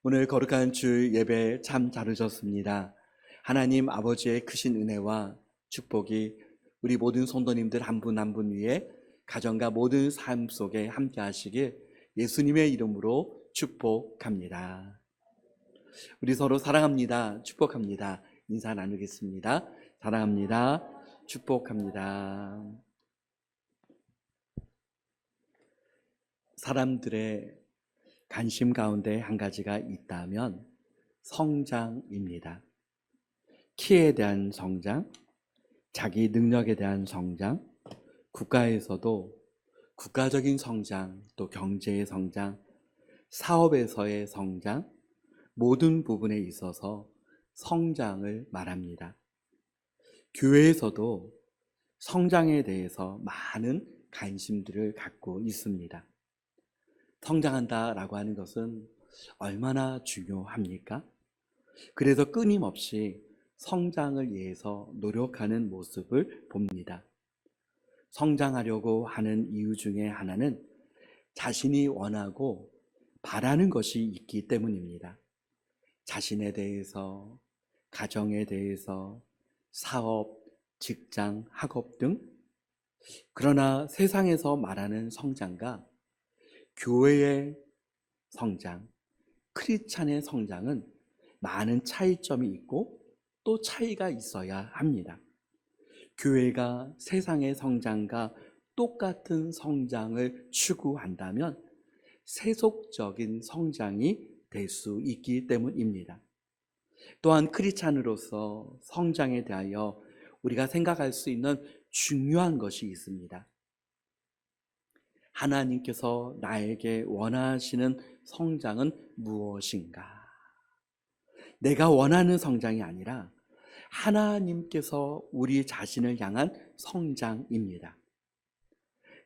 오늘 거룩한 주 예배 참 잘 오셨습니다. 하나님 아버지의 크신 은혜와 축복이 우리 모든 성도님들 한 분 한 분 위에 가정과 모든 삶 속에 함께 하시길 예수님의 이름으로 축복합니다. 우리 서로 사랑합니다. 축복합니다. 인사 나누겠습니다. 사랑합니다. 축복합니다. 사람들의 관심 가운데 한 가지가 있다면 성장입니다. 키에 대한 성장, 자기 능력에 대한 성장, 국가에서도 국가적인 성장, 또 경제의 성장, 사업에서의 성장, 모든 부분에 있어서 성장을 말합니다. 교회에서도 성장에 대해서 많은 관심들을 갖고 있습니다. 성장한다라고 하는 것은 얼마나 중요합니까? 그래서 끊임없이 성장을 위해서 노력하는 모습을 봅니다. 성장하려고 하는 이유 중에 하나는 자신이 원하고 바라는 것이 있기 때문입니다. 자신에 대해서, 가정에 대해서, 사업, 직장, 학업 등. 그러나 세상에서 말하는 성장과 교회의 성장, 크리스찬의 성장은 많은 차이점이 있고 또 차이가 있어야 합니다. 교회가 세상의 성장과 똑같은 성장을 추구한다면 세속적인 성장이 될 수 있기 때문입니다. 또한 크리스찬으로서 성장에 대하여 우리가 생각할 수 있는 중요한 것이 있습니다. 하나님께서 나에게 원하시는 성장은 무엇인가? 내가 원하는 성장이 아니라 하나님께서 우리 자신을 향한 성장입니다.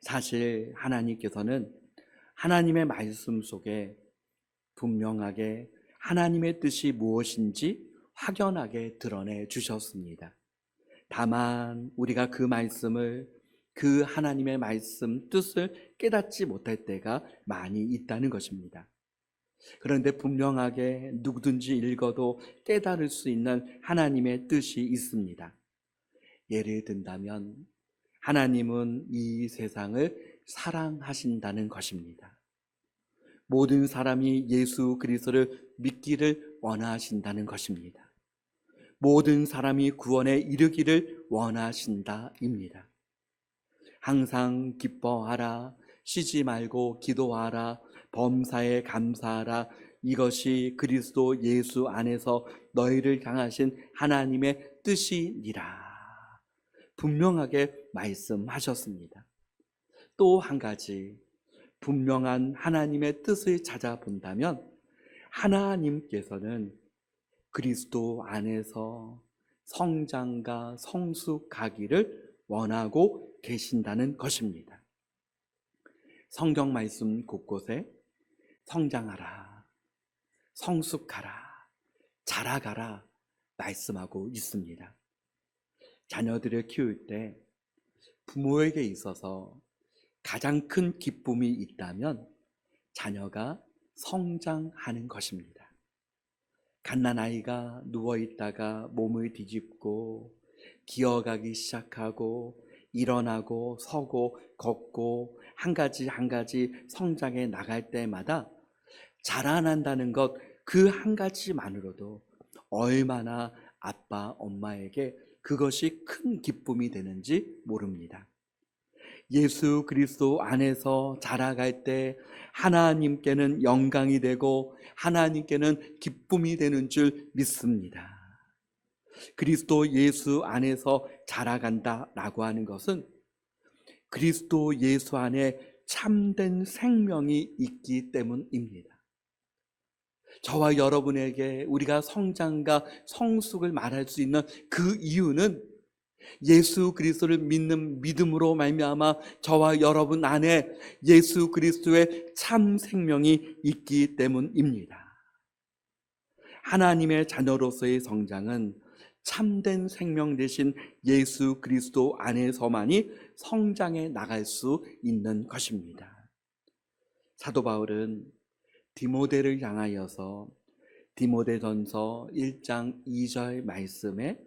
사실 하나님께서는 하나님의 말씀 속에 분명하게 하나님의 뜻이 무엇인지 확연하게 드러내 주셨습니다. 다만 우리가 그 말씀을, 그 하나님의 말씀 뜻을 깨닫지 못할 때가 많이 있다는 것입니다. 그런데 분명하게 누구든지 읽어도 깨달을 수 있는 하나님의 뜻이 있습니다. 예를 든다면 하나님은 이 세상을 사랑하신다는 것입니다. 모든 사람이 예수 그리스도를 믿기를 원하신다는 것입니다. 모든 사람이 구원에 이르기를 원하신다입니다. 항상 기뻐하라, 쉬지 말고 기도하라, 범사에 감사하라, 이것이 그리스도 예수 안에서 너희를 향하신 하나님의 뜻이니라. 분명하게 말씀하셨습니다. 또 한 가지, 분명한 하나님의 뜻을 찾아본다면 하나님께서는 그리스도 안에서 성장과 성숙하기를 원하고 계신다는 것입니다. 성경 말씀 곳곳에 성장하라, 성숙하라, 자라가라 말씀하고 있습니다. 자녀들을 키울 때 부모에게 있어서 가장 큰 기쁨이 있다면 자녀가 성장하는 것입니다. 갓난아이가 누워있다가 몸을 뒤집고 기어가기 시작하고 일어나고 서고 걷고 한 가지 한 가지 성장해 나갈 때마다 자라난다는 것, 그 한 가지만으로도 얼마나 아빠, 엄마에게 그것이 큰 기쁨이 되는지 모릅니다. 예수 그리스도 안에서 자라갈 때 하나님께는 영광이 되고 하나님께는 기쁨이 되는 줄 믿습니다. 그리스도 예수 안에서 자라간다라고 하는 것은 그리스도 예수 안에 참된 생명이 있기 때문입니다. 저와 여러분에게 우리가 성장과 성숙을 말할 수 있는 그 이유는 예수 그리스도를 믿는 믿음으로 말미암아 저와 여러분 안에 예수 그리스도의 참 생명이 있기 때문입니다. 하나님의 자녀로서의 성장은 참된 생명 되신 예수 그리스도 안에서만이 성장해 나갈 수 있는 것입니다. 사도 바울은 디모데를 향하여서 디모데전서 1장 2절 말씀에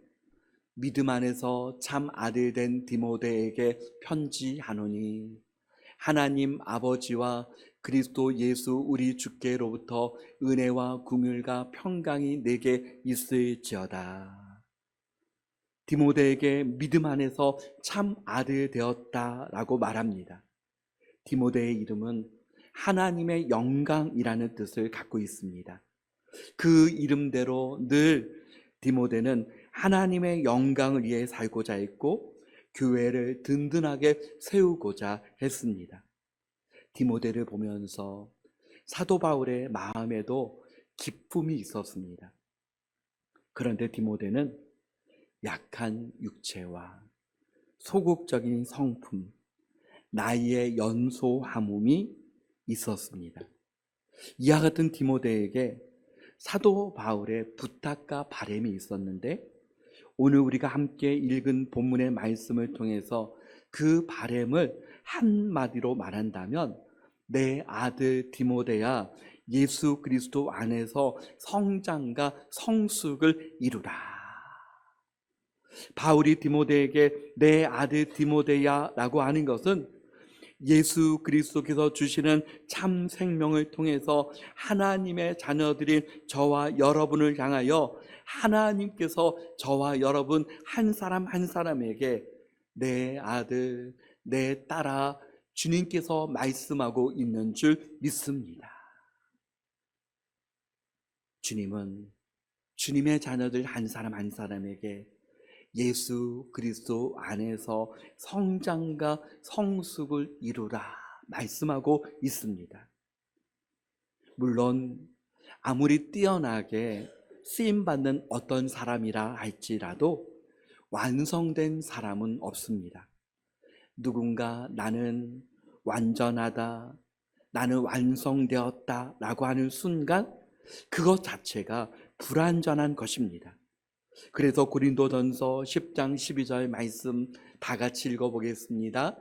믿음 안에서 참 아들 된 디모데에게 편지하노니 하나님 아버지와 그리스도 예수 우리 주께로부터 은혜와 긍휼과 평강이 내게 있을지어다. 디모데에게 믿음 안에서 참 아들 되었다라고 말합니다. 디모데의 이름은 하나님의 영광이라는 뜻을 갖고 있습니다. 그 이름대로 늘 디모데는 하나님의 영광을 위해 살고자 했고 교회를 든든하게 세우고자 했습니다. 디모데를 보면서 사도 바울의 마음에도 기쁨이 있었습니다. 그런데 디모데는 약한 육체와 소극적인 성품, 나이의 연소함이 있었습니다. 이와 같은 디모데에게 사도 바울의 부탁과 바람이 있었는데 오늘 우리가 함께 읽은 본문의 말씀을 통해서 그 바람을 한마디로 말한다면 내 아들 디모데야 예수 그리스도 안에서 성장과 성숙을 이루라. 바울이 디모데에게 내 아들 디모데야 라고 하는 것은 예수 그리스도께서 주시는 참 생명을 통해서 하나님의 자녀들인 저와 여러분을 향하여 하나님께서 저와 여러분 한 사람 한 사람에게 내 아들, 내 딸아 주님께서 말씀하고 있는 줄 믿습니다. 주님은 주님의 자녀들 한 사람 한 사람에게 예수 그리스도 안에서 성장과 성숙을 이루라 말씀하고 있습니다. 물론 아무리 뛰어나게 쓰임받는 어떤 사람이라 할지라도 완성된 사람은 없습니다. 누군가 나는 완전하다, 나는 완성되었다 라고 하는 순간 그것 자체가 불완전한 것입니다. 그래서 고린도전서 10장 12절 말씀 다 같이 읽어보겠습니다.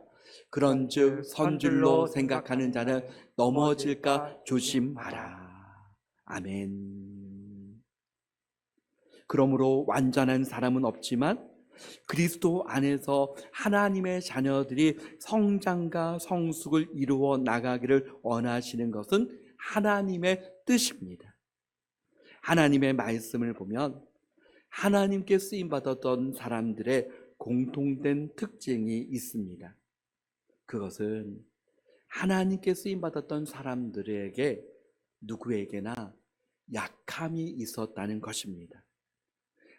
그런즉 선줄로 생각하는 자는 넘어질까 조심하라. 아멘. 그러므로 완전한 사람은 없지만 그리스도 안에서 하나님의 자녀들이 성장과 성숙을 이루어 나가기를 원하시는 것은 하나님의 뜻입니다. 하나님의 말씀을 보면 하나님께 쓰임받았던 사람들의 공통된 특징이 있습니다. 그것은 하나님께 쓰임받았던 사람들에게 누구에게나 약함이 있었다는 것입니다.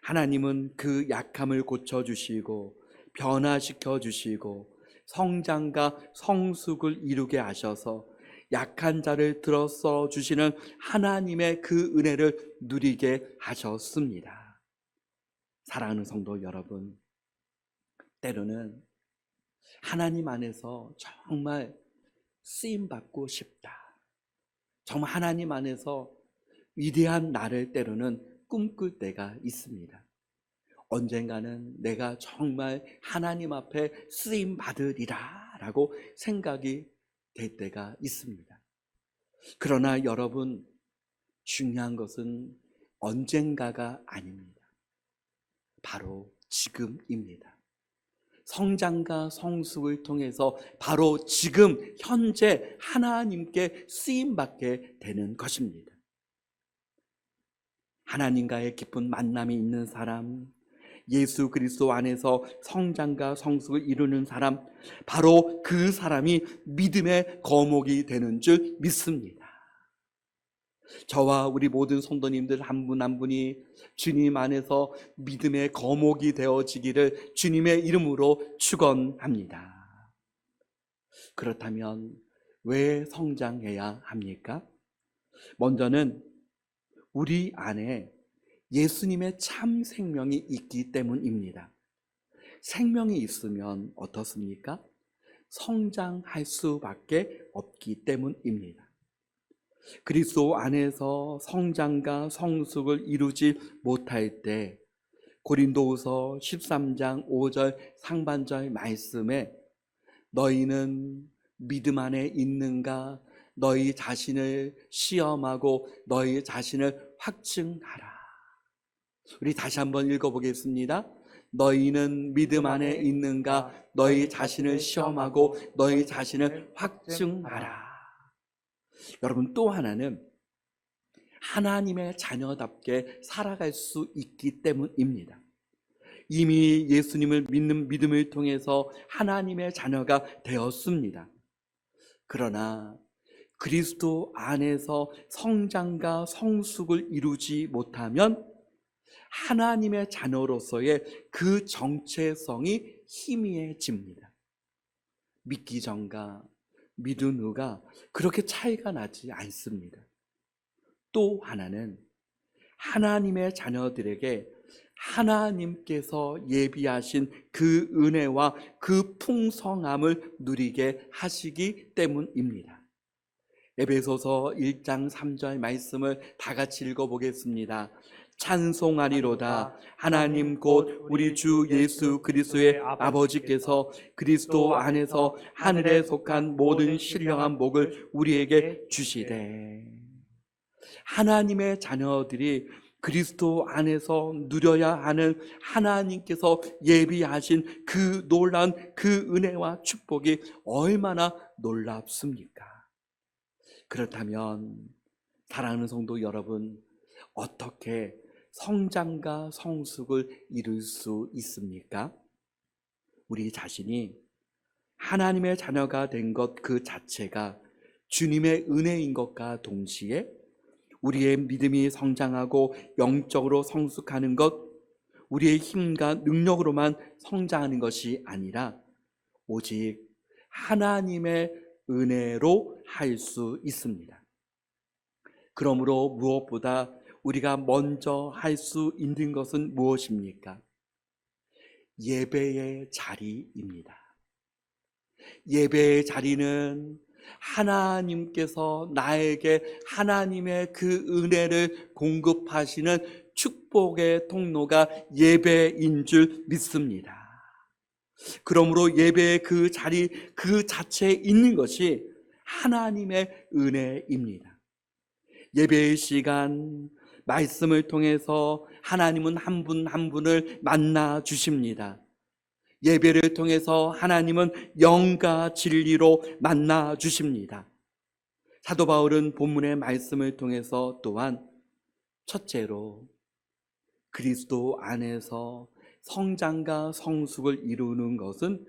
하나님은 그 약함을 고쳐주시고 변화시켜 주시고 성장과 성숙을 이루게 하셔서 약한 자를 들어서 주시는 하나님의 그 은혜를 누리게 하셨습니다. 사랑하는 성도 여러분, 때로는 하나님 안에서 정말 쓰임받고 싶다. 정말 하나님 안에서 위대한 나를 때로는 꿈꿀 때가 있습니다. 언젠가는 내가 정말 하나님 앞에 쓰임받으리라 라고 생각이 될 때가 있습니다. 그러나 여러분, 중요한 것은 언젠가가 아닙니다. 바로 지금입니다. 성장과 성숙을 통해서 바로 지금 현재 하나님께 쓰임받게 되는 것입니다. 하나님과의 깊은 만남이 있는 사람, 예수 그리스도 안에서 성장과 성숙을 이루는 사람, 바로 그 사람이 믿음의 거목이 되는 줄 믿습니다. 저와 우리 모든 성도님들 한 분 한 분이 주님 안에서 믿음의 거목이 되어지기를 주님의 이름으로 축원합니다. 그렇다면 왜 성장해야 합니까? 먼저는 우리 안에 예수님의 참 생명이 있기 때문입니다. 생명이 있으면 어떻습니까? 성장할 수밖에 없기 때문입니다. 그리스도 안에서 성장과 성숙을 이루지 못할 때 고린도후서 13장 5절 상반절 말씀에 너희는 믿음 안에 있는가? 너희 자신을 시험하고 너희 자신을 확증하라. 우리 다시 한번 읽어보겠습니다. 너희는 믿음 안에 있는가? 너희 자신을 시험하고 너희 자신을 확증하라. 여러분, 또 하나는 하나님의 자녀답게 살아갈 수 있기 때문입니다. 이미 예수님을 믿는 믿음을 통해서 하나님의 자녀가 되었습니다. 그러나 그리스도 안에서 성장과 성숙을 이루지 못하면 하나님의 자녀로서의 그 정체성이 희미해집니다. 믿기 전과 믿은 후가 그렇게 차이가 나지 않습니다. 또 하나는 하나님의 자녀들에게 하나님께서 예비하신 그 은혜와 그 풍성함을 누리게 하시기 때문입니다. 에베소서 1장 3절 말씀을 다 같이 읽어보겠습니다. 찬송하리로다. 하나님 곧 우리 주 예수 그리스도의 아버지께서 그리스도 안에서 하늘에 속한 모든 신령한 복을 우리에게 주시되. 하나님의 자녀들이 그리스도 안에서 누려야 하는 하나님께서 예비하신 그 놀라운 그 은혜와 축복이 얼마나 놀랍습니까? 그렇다면 사랑하는 성도 여러분, 어떻게 성장과 성숙을 이룰 수 있습니까? 우리 자신이 하나님의 자녀가 된 것 그 자체가 주님의 은혜인 것과 동시에 우리의 믿음이 성장하고 영적으로 성숙하는 것, 우리의 힘과 능력으로만 성장하는 것이 아니라 오직 하나님의 은혜로 할 수 있습니다. 그러므로 무엇보다 우리가 먼저 할 수 있는 것은 무엇입니까? 예배의 자리입니다. 예배의 자리는 하나님께서 나에게 하나님의 그 은혜를 공급하시는 축복의 통로가 예배인 줄 믿습니다. 그러므로 예배의 그 자리 그 자체에 있는 것이 하나님의 은혜입니다. 예배의 시간, 말씀을 통해서 하나님은 한 분 한 분을 만나 주십니다. 예배를 통해서 하나님은 영과 진리로 만나 주십니다. 사도 바울은 본문의 말씀을 통해서 또한 첫째로 그리스도 안에서 성장과 성숙을 이루는 것은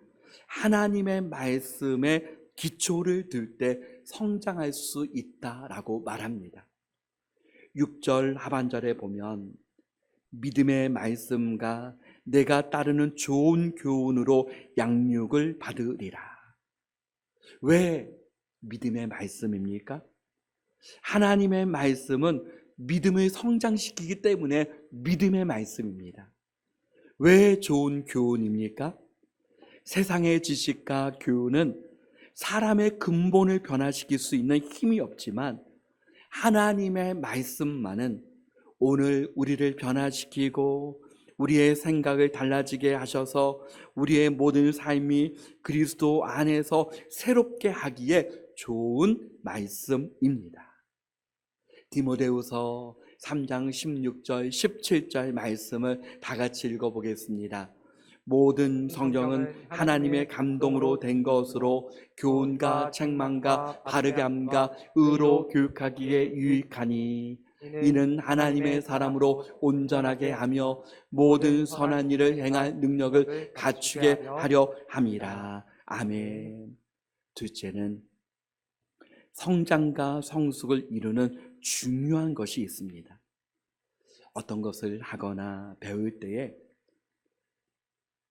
하나님의 말씀에 기초를 들 때 성장할 수 있다라고 말합니다. 6절 하반절에 보면 믿음의 말씀과 내가 따르는 좋은 교훈으로 양육을 받으리라. 왜 믿음의 말씀입니까? 하나님의 말씀은 믿음을 성장시키기 때문에 믿음의 말씀입니다. 왜 좋은 교훈입니까? 세상의 지식과 교훈은 사람의 근본을 변화시킬 수 있는 힘이 없지만 하나님의 말씀만은 오늘 우리를 변화시키고 우리의 생각을 달라지게 하셔서 우리의 모든 삶이 그리스도 안에서 새롭게 하기에 좋은 말씀입니다. 디모데후서 3장 16절 17절 말씀을 다 같이 읽어보겠습니다. 모든 성경은 하나님의 감동으로 된 것으로 교훈과 책망과 바르게 함과 의로 교육하기에 유익하니 이는 하나님의 사람으로 온전하게 하며 모든 선한 일을 행할 능력을 갖추게 하려 함이라. 아멘. 둘째는 성장과 성숙을 이루는 중요한 것이 있습니다. 어떤 것을 하거나 배울 때에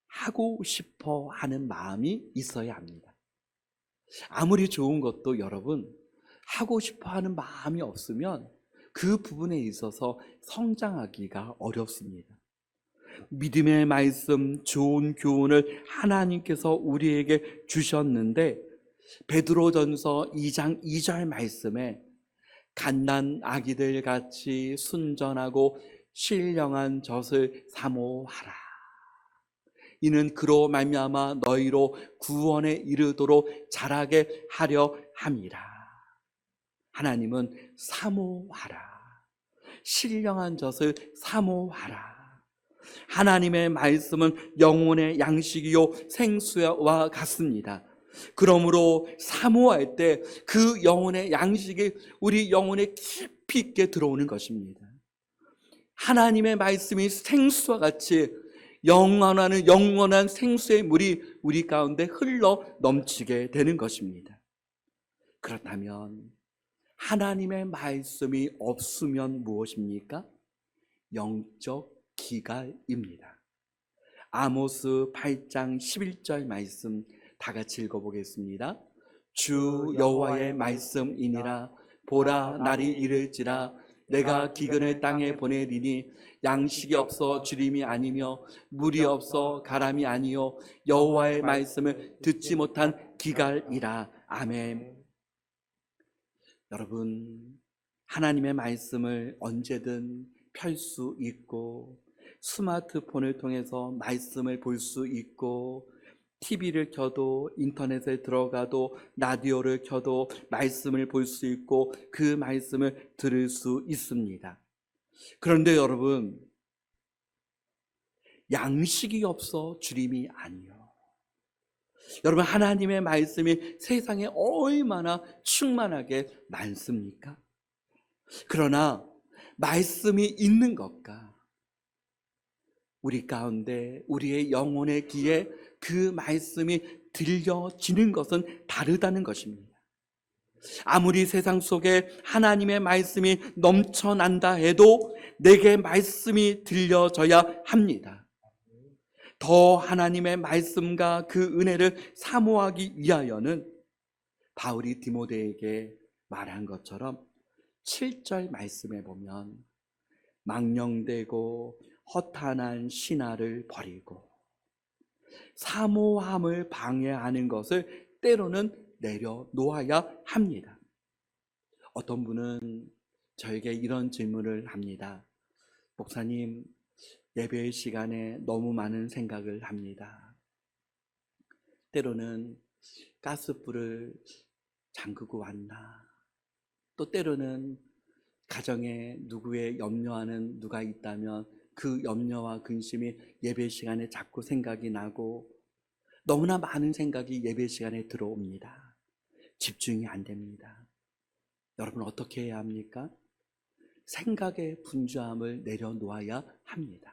하고 싶어 하는 마음이 있어야 합니다. 아무리 좋은 것도 여러분, 하고 싶어 하는 마음이 없으면 그 부분에 있어서 성장하기가 어렵습니다. 믿음의 말씀, 좋은 교훈을 하나님께서 우리에게 주셨는데 베드로전서 2장 2절 말씀에 갓난 아기들 같이 순전하고 신령한 젖을 사모하라. 이는 그로 말미암아 너희로 구원에 이르도록 자라게 하려 함이라. 하나님은 사모하라. 신령한 젖을 사모하라. 하나님의 말씀은 영혼의 양식이요 생수와 같습니다. 그러므로 사모할 때 그 영혼의 양식이 우리 영혼에 깊이 있게 들어오는 것입니다. 하나님의 말씀이 생수와 같이 영원한 생수의 물이 우리 가운데 흘러 넘치게 되는 것입니다. 그렇다면 하나님의 말씀이 없으면 무엇입니까? 영적 기갈입니다. 아모스 8장 11절 말씀 다 같이 읽어보겠습니다. 주 여호와의 말씀이니라. 보라, 날이 이를지라 내가 기근을 땅에 보내리니 양식이 없어 주림이 아니며 물이 없어 가람이 아니요 여호와의 말씀을 듣지 못한 기갈이라. 아멘. 여러분, 하나님의 말씀을 언제든 펼 수 있고 스마트폰을 통해서 말씀을 볼 수 있고 TV를 켜도 인터넷에 들어가도 라디오를 켜도 말씀을 볼 수 있고 그 말씀을 들을 수 있습니다. 그런데 여러분, 양식이 없어 주림이 아니요. 여러분, 하나님의 말씀이 세상에 얼마나 충만하게 많습니까? 그러나 말씀이 있는 것과 우리 가운데 우리의 영혼의 귀에 그 말씀이 들려지는 것은 다르다는 것입니다. 아무리 세상 속에 하나님의 말씀이 넘쳐난다 해도 내게 말씀이 들려져야 합니다. 더 하나님의 말씀과 그 은혜를 사모하기 위하여는 바울이 디모데에게 말한 것처럼 7절 말씀에 보면 망령되고 허탄한 신화를 버리고 사모함을 방해하는 것을 때로는 내려놓아야 합니다. 어떤 분은 저에게 이런 질문을 합니다. 목사님, 예배 시간에 너무 많은 생각을 합니다. 때로는 가스불을 잠그고 왔나, 또 때로는 가정에 누구의 염려하는 누가 있다면 그 염려와 근심이 예배 시간에 자꾸 생각이 나고 너무나 많은 생각이 예배 시간에 들어옵니다. 집중이 안 됩니다. 여러분, 어떻게 해야 합니까? 생각의 분주함을 내려놓아야 합니다.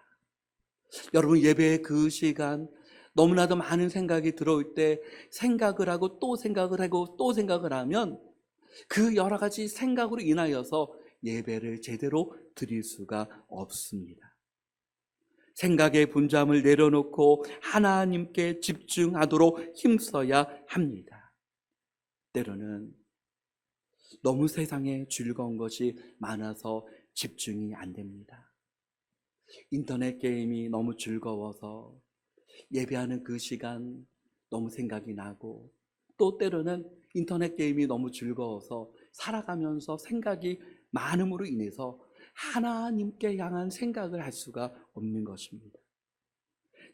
여러분, 예배의 그 시간 너무나도 많은 생각이 들어올 때 생각을 하고 또 생각을 하고 또 생각을 하면 그 여러 가지 생각으로 인하여서 예배를 제대로 드릴 수가 없습니다. 생각의 분주함을 내려놓고 하나님께 집중하도록 힘써야 합니다. 때로는 너무 세상에 즐거운 것이 많아서 집중이 안 됩니다. 인터넷 게임이 너무 즐거워서 예배하는 그 시간 너무 생각이 나고, 또 때로는 인터넷 게임이 너무 즐거워서 살아가면서 생각이 많음으로 인해서 하나님께 향한 생각을 할 수가 없는 것입니다.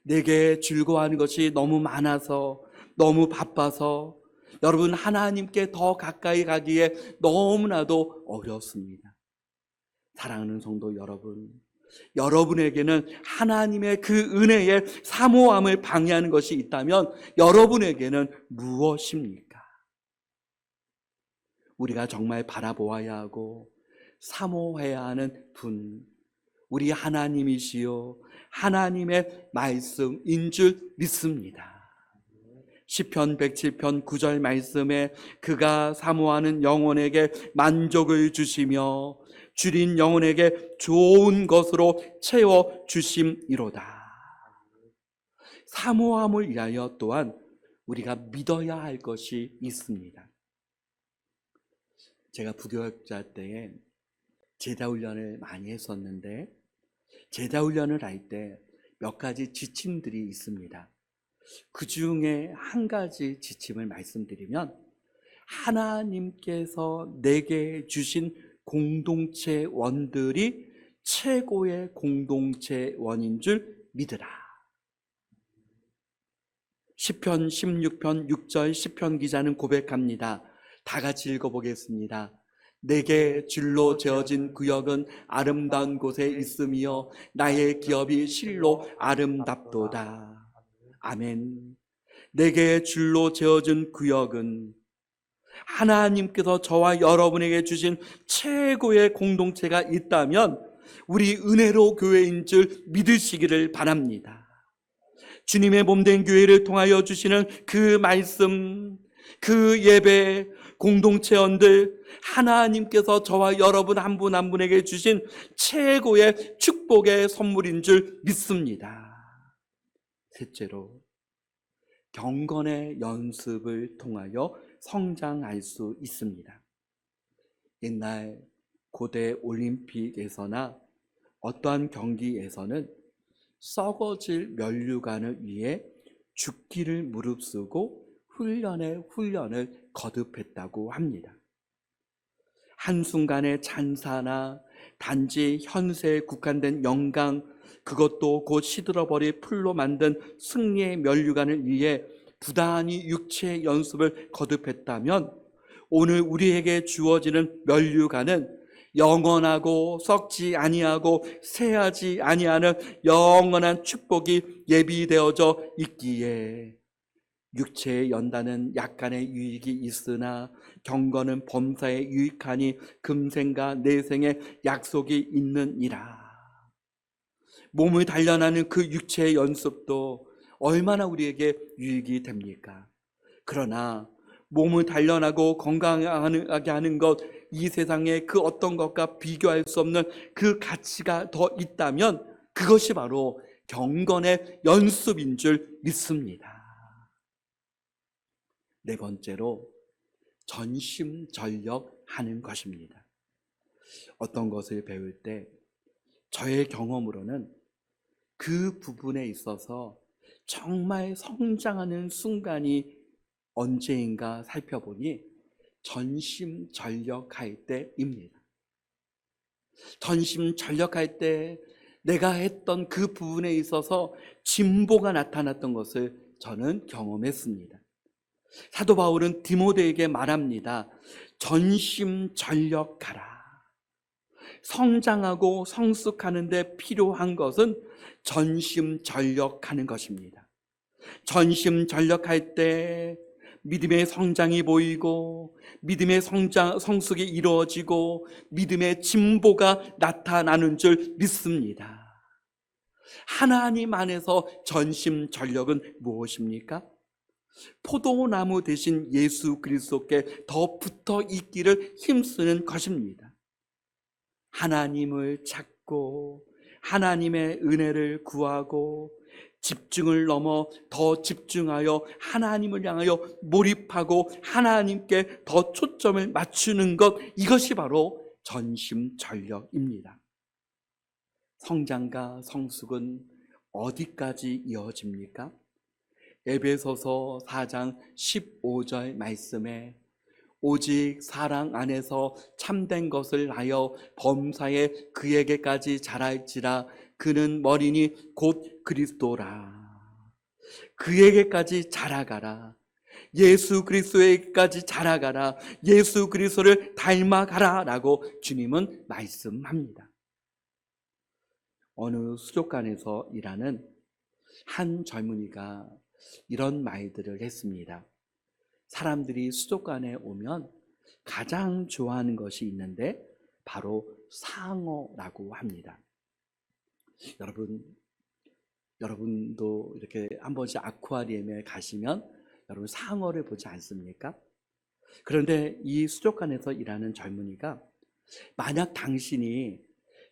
내게 즐거워하는 것이 너무 많아서, 너무 바빠서 여러분, 하나님께 더 가까이 가기에 너무나도 어렵습니다. 사랑하는 성도 여러분, 여러분에게는 하나님의 그 은혜의 사모함을 방해하는 것이 있다면 여러분에게는 무엇입니까? 우리가 정말 바라보아야 하고 사모해야 하는 분, 우리 하나님이시요 하나님의 말씀인 줄 믿습니다. 시편 107편 9절 말씀에 그가 사모하는 영혼에게 만족을 주시며 줄인 영혼에게 좋은 것으로 채워 주심이로다. 사모함을 위하여 또한 우리가 믿어야 할 것이 있습니다. 제가 부교육자 때에 제자훈련을 많이 했었는데, 제자훈련을 할 때 몇 가지 지침들이 있습니다. 그 중에 한 가지 지침을 말씀드리면, 하나님께서 내게 주신 공동체원들이 최고의 공동체원인 줄 믿으라. 시편 16편 6절 시편 기자는 고백합니다. 다 같이 읽어보겠습니다. 내게 줄로 재어진 구역은 아름다운 곳에 있으며 나의 기업이 실로 아름답도다. 아멘. 내게 줄로 재어진 구역은 하나님께서 저와 여러분에게 주신 최고의 공동체가 있다면 우리 은혜로 교회인 줄 믿으시기를 바랍니다. 주님의 몸된 교회를 통하여 주시는 그 말씀, 그 예배, 공동체원들, 하나님께서 저와 여러분 한 분 한 분에게 주신 최고의 축복의 선물인 줄 믿습니다. 셋째로, 경건의 연습을 통하여 성장할 수 있습니다. 옛날 고대 올림픽에서나 어떠한 경기에서는 썩어질 면류관을 위해 죽기를 무릅쓰고 훈련을 거듭했다고 합니다. 한순간의 찬사나 단지 현세에 국한된 영광, 그것도 곧 시들어버릴 풀로 만든 승리의 면류관을 위해 부단히 육체의 연습을 거듭했다면 오늘 우리에게 주어지는 면류관은 영원하고 썩지 아니하고 새하지 아니하는 영원한 축복이 예비되어져 있기에 육체의 연단은 약간의 유익이 있으나 경건은 범사에 유익하니 금생과 내생에 약속이 있느니라. 몸을 단련하는 그 육체의 연습도 얼마나 우리에게 유익이 됩니까? 그러나 몸을 단련하고 건강하게 하는 것, 이 세상의 그 어떤 것과 비교할 수 없는 그 가치가 더 있다면 그것이 바로 경건의 연습인 줄 믿습니다. 네 번째로, 전심전력하는 것입니다. 어떤 것을 배울 때 저의 경험으로는 그 부분에 있어서 정말 성장하는 순간이 언제인가 살펴보니 전심전력할 때입니다. 전심전력할 때 내가 했던 그 부분에 있어서 진보가 나타났던 것을 저는 경험했습니다. 사도 바울은 디모데에게 말합니다. 전심전력하라. 성장하고 성숙하는 데 필요한 것은 전심전력하는 것입니다. 전심전력할 때 믿음의 성장이 보이고 믿음의 성숙이 이루어지고 믿음의 진보가 나타나는 줄 믿습니다. 하나님 안에서 전심전력은 무엇입니까? 포도나무 대신 예수 그리스도께 더 붙어 있기를 힘쓰는 것입니다. 하나님을 찾고 하나님의 은혜를 구하고 집중을 넘어 더 집중하여 하나님을 향하여 몰입하고 하나님께 더 초점을 맞추는 것, 이것이 바로 전심전력입니다. 성장과 성숙은 어디까지 이어집니까? 에베소서 4장 15절 말씀에 오직 사랑 안에서 참된 것을 하여 범사에 그에게까지 자랄지라. 그는 머리니 곧 그리스도라. 그에게까지 자라가라. 예수 그리스도에게까지 자라가라. 예수 그리스도를 닮아가라 라고 주님은 말씀합니다. 어느 수족관에서 일하는 한 젊은이가 이런 말들을 했습니다. 사람들이 수족관에 오면 가장 좋아하는 것이 있는데 바로 상어라고 합니다. 여러분도 이렇게 한 번씩 아쿠아리움에 가시면 여러분 상어를 보지 않습니까? 그런데 이 수족관에서 일하는 젊은이가 만약 당신이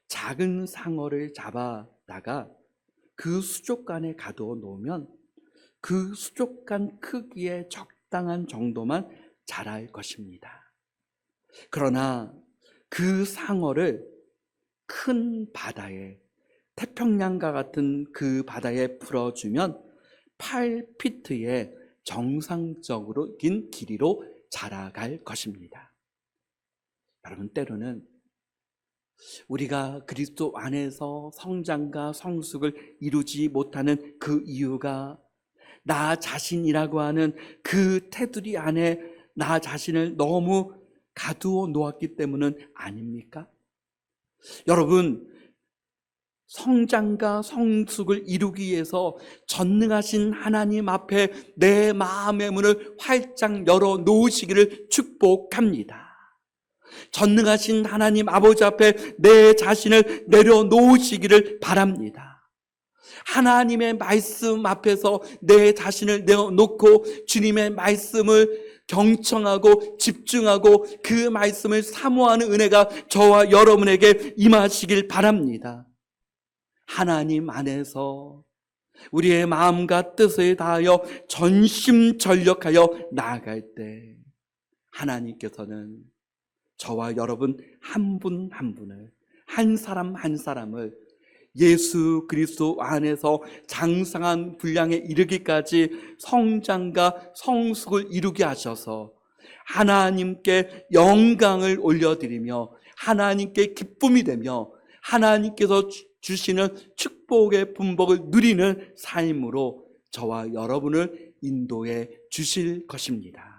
작은 상어를 잡아다가 그 수족관에 가둬 놓으면 그 수족관 크기에 적당한 정도만 자랄 것입니다. 그러나 그 상어를 큰 바다에, 태평양과 같은 그 바다에 풀어주면 8피트의 정상적으로 긴 길이로 자라갈 것입니다. 여러분, 때로는 우리가 그리스도 안에서 성장과 성숙을 이루지 못하는 그 이유가 나 자신이라고 하는 그 테두리 안에 나 자신을 너무 가두어 놓았기 때문은 아닙니까? 여러분, 성장과 성숙을 이루기 위해서 전능하신 하나님 앞에 내 마음의 문을 활짝 열어 놓으시기를 축복합니다. 전능하신 하나님 아버지 앞에 내 자신을 내려놓으시기를 바랍니다. 하나님의 말씀 앞에서 내 자신을 내어놓고 주님의 말씀을 경청하고 집중하고 그 말씀을 사모하는 은혜가 저와 여러분에게 임하시길 바랍니다. 하나님 안에서 우리의 마음과 뜻을 다하여 전심전력하여 나아갈 때 하나님께서는 저와 여러분 한 분 한 분을, 한 사람 한 사람을 예수 그리스도 안에서 장성한 분량에 이르기까지 성장과 성숙을 이루게 하셔서 하나님께 영광을 올려드리며 하나님께 기쁨이 되며 하나님께서 주시는 축복의 분복을 누리는 삶으로 저와 여러분을 인도해 주실 것입니다.